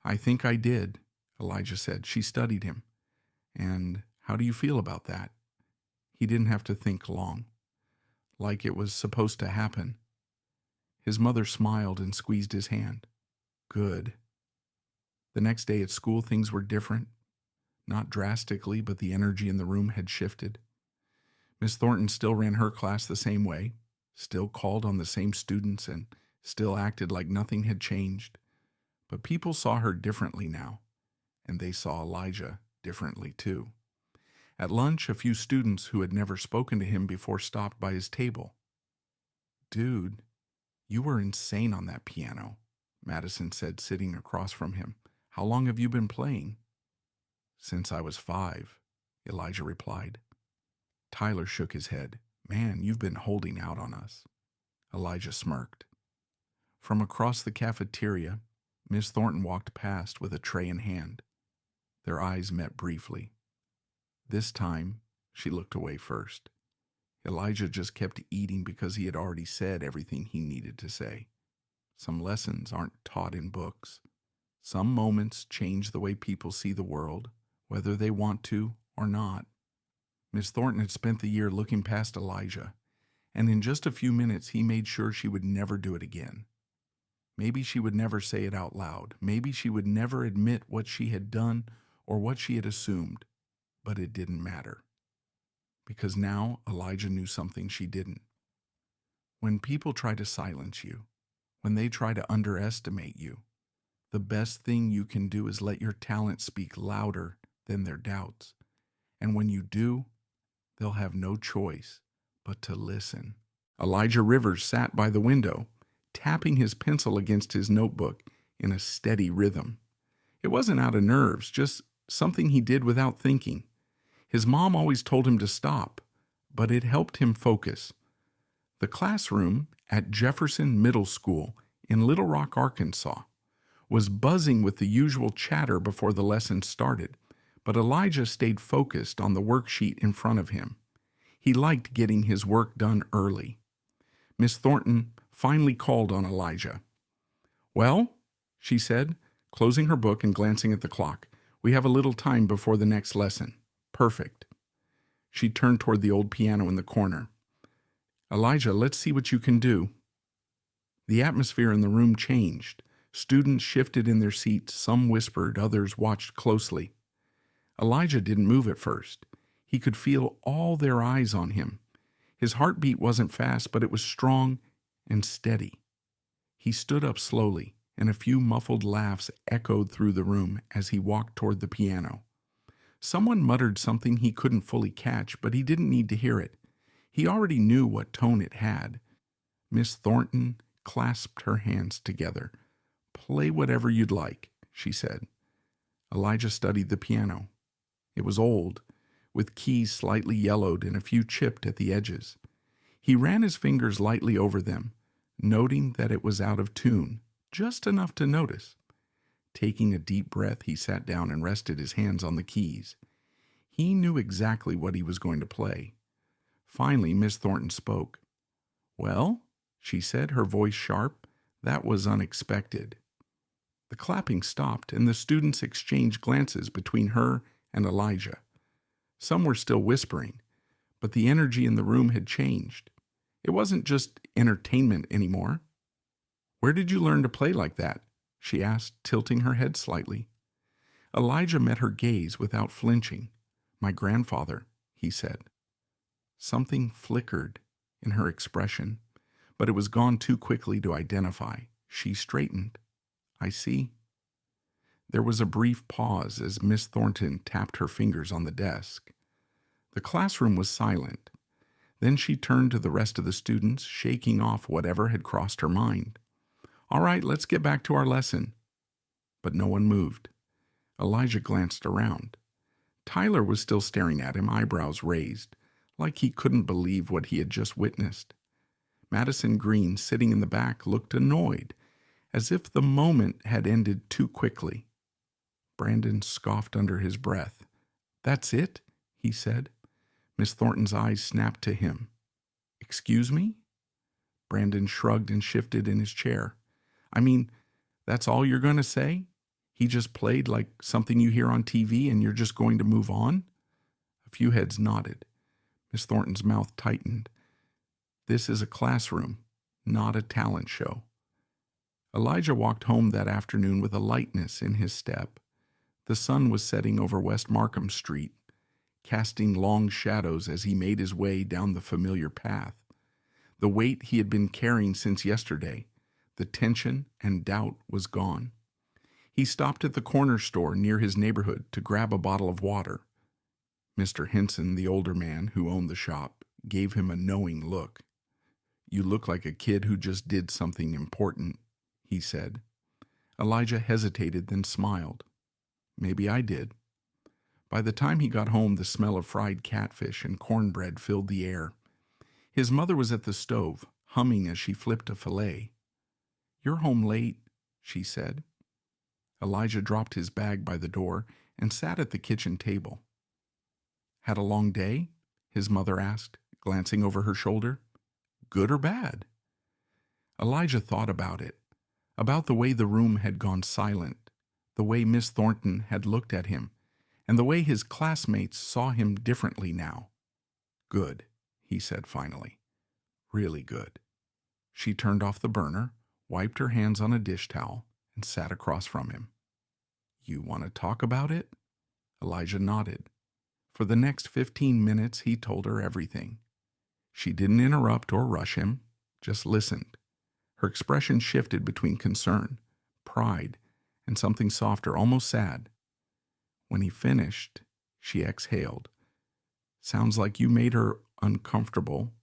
I think I did, Elijah said. She studied him. And how do you feel about that? He didn't have to think long. Like it was supposed to happen. His mother smiled and squeezed his hand. Good. The next day at school, things were different. Not drastically, but the energy in the room had shifted. Miss Thornton still ran her class the same way, still called on the same students, and still acted like nothing had changed. But people saw her differently now, and they saw Elijah differently too. At lunch, a few students who had never spoken to him before stopped by his table. "Dude, you were insane on that piano," Madison said, sitting across from him. "How long have you been playing?" "Since I was 5, Elijah replied. Tyler shook his head. "Man, you've been holding out on us." Elijah smirked. From across the cafeteria, Miss Thornton walked past with a tray in hand. Their eyes met briefly. This time, she looked away first. Elijah just kept eating because he had already said everything he needed to say. Some lessons aren't taught in books. Some moments change the way people see the world, whether they want to or not. Miss Thornton had spent the year looking past Elijah, and in just a few minutes he made sure she would never do it again. Maybe she would never say it out loud. Maybe she would never admit what she had done or what she had assumed, but it didn't matter. Because now Elijah knew something she didn't. When people try to silence you, when they try to underestimate you, the best thing you can do is let your talent speak louder than their doubts. And when you do, they'll have no choice but to listen. Elijah Rivers sat by the window, tapping his pencil against his notebook in a steady rhythm. It wasn't out of nerves, just something he did without thinking. His mom always told him to stop, but it helped him focus. The classroom at Jefferson Middle School in Little Rock, Arkansas, was buzzing with the usual chatter before the lesson started, but Elijah stayed focused on the worksheet in front of him. He liked getting his work done early. Miss Thornton finally called on Elijah. "Well," she said, closing her book and glancing at the clock, "we have a little time before the next lesson." "Perfect." She turned toward the old piano in the corner. "Elijah, let's see what you can do." The atmosphere in the room changed. Students shifted in their seats. Some whispered, others watched closely. Elijah didn't move at first. He could feel all their eyes on him. His heartbeat wasn't fast, but it was strong and steady. He stood up slowly, and a few muffled laughs echoed through the room as he walked toward the piano. Someone muttered something he couldn't fully catch, but he didn't need to hear it. He already knew what tone it had. Miss Thornton clasped her hands together. "Play whatever you'd like," she said. Elijah studied the piano. It was old, with keys slightly yellowed and a few chipped at the edges. He ran his fingers lightly over them, noting that it was out of tune, just enough to notice. Taking a deep breath, he sat down and rested his hands on the keys. He knew exactly what he was going to play. Finally, Miss Thornton spoke. "Well," she said, her voice sharp, "that was unexpected." The clapping stopped, and the students exchanged glances between her and Elijah. Some were still whispering, but the energy in the room had changed. It wasn't just entertainment anymore. "Where did you learn to play like that?" she asked, tilting her head slightly. Elijah met her gaze without flinching. "My grandfather," he said. Something flickered in her expression, but it was gone too quickly to identify. She straightened. "I see." There was a brief pause as Miss Thornton tapped her fingers on the desk. The classroom was silent. Then she turned to the rest of the students, shaking off whatever had crossed her mind. "All right, let's get back to our lesson." But no one moved. Elijah glanced around. Tyler was still staring at him, eyebrows raised, like he couldn't believe what he had just witnessed. Madison Green, sitting in the back, looked annoyed, as if the moment had ended too quickly. Brandon scoffed under his breath. "That's it?" he said. Miss Thornton's eyes snapped to him. "Excuse me?" Brandon shrugged and shifted in his chair. "I mean, that's all you're going to say?" He just played like something you hear on TV and you're just going to move on? A few heads nodded. Miss Thornton's mouth tightened. This is a classroom, not a talent show. Elijah walked home that afternoon with a lightness in his step. The sun was setting over West Markham Street, casting long shadows as he made his way down the familiar path. The weight he had been carrying since yesterday, the tension and doubt was gone. He stopped at the corner store near his neighborhood to grab a bottle of water. Mr. Henson, the older man who owned the shop, gave him a knowing look. "You look like a kid who just did something important," he said. Elijah hesitated, then smiled. "Maybe I did." By the time he got home, the smell of fried catfish and cornbread filled the air. His mother was at the stove, humming as she flipped a fillet. "You're home late," she said. Elijah dropped his bag by the door and sat at the kitchen table. "Had a long day?" his mother asked, glancing over her shoulder. "Good or bad?" Elijah thought about it, about the way the room had gone silent, the way Miss Thornton had looked at him, and the way his classmates saw him differently now. "Good," he said finally. "Really good." She turned off the burner, wiped her hands on a dish towel, and sat across from him. "You want to talk about it?" Elijah nodded. For the next 15 minutes, he told her everything. She didn't interrupt or rush him, just listened. Her expression shifted between concern, pride, and something softer, almost sad. When he finished, she exhaled. "Sounds like you made her uncomfortable,